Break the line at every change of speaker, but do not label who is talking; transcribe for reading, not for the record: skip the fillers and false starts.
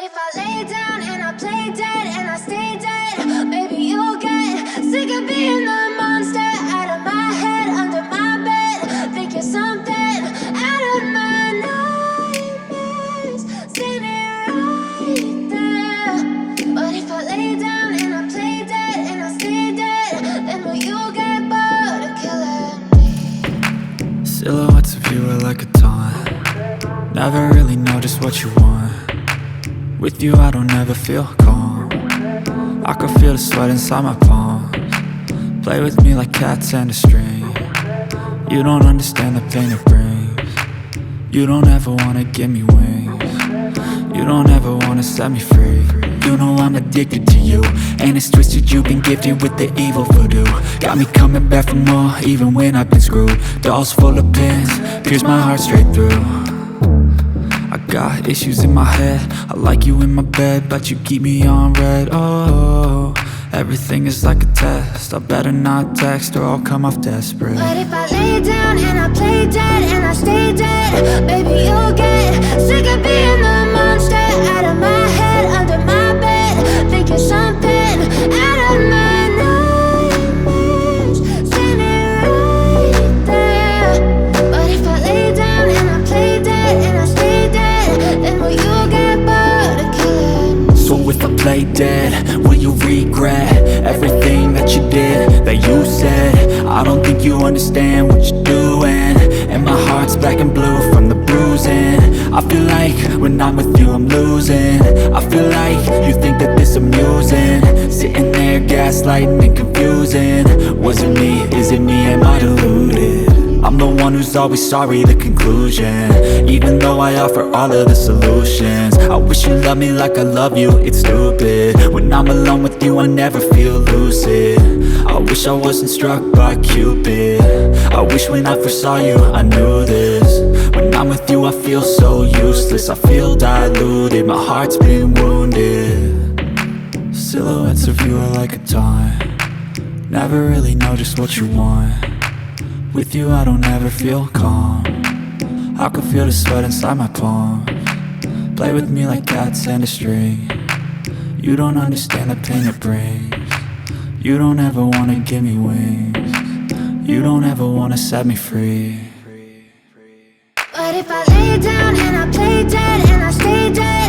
if I lay down and I play dead and I stay dead, maybe you'll get sick of being the monster out of my head, under my bed. Think you're something out of my nightmares, standing right there. But if I lay down and I play dead and I stay dead, then will you get bored of killing me?
Silhouettes of you are like a taunt. Never really know just what you want. With you I don't ever feel calm. I can feel the sweat inside my palms. Play with me like cats and a string. You don't understand the pain it brings. You don't ever wanna give me wings. You don't ever wanna set me free. You know I'm addicted to you, and it's twisted, you've been gifted with the evil voodoo. Got me coming back for more, even when I've been screwed. Dolls full of pins, pierce my heart straight through. I got issues in my head, I like you in my bed, but you keep me on red. Oh, everything is like a test, I better not text or I'll come off desperate.
But if I lay down and I play dead and I stay dead, baby you'll get sick of being the monster out of my head, under my bed. Think you're something out of my nightmares, standing right there. But if I lay down and I play dead and I stay dead, then will you get bored of killing me?
So if I play dead, will you regret everything that you did, that you said? I don't think you understand what you're doing, and my heart's black and blue from the bruising. I feel like when I'm with you I'm losing. I feel like you think that this amusing, sitting there gaslighting and confusing. Was it me? Is it me? Am I deluded? I'm the one who's always sorry, the conclusion, even though I offer all of the solutions. I wish you loved me like I love you, it's stupid. When I'm alone with you I never feel lucid. I wish I wasn't struck by Cupid. I wish when I first saw you I knew this. When I'm with you I feel so useless, I feel diluted, my heart's been wounded. Silhouettes of you are like a taunt. Never really know just what you want. With you I don't ever feel calm. I can feel the sweat inside my palms. Play with me like cats and a string. You don't understand the pain it brings. You don't ever wanna give me wings. You don't ever wanna set me free.
But if I lay down and I play dead and I stay dead,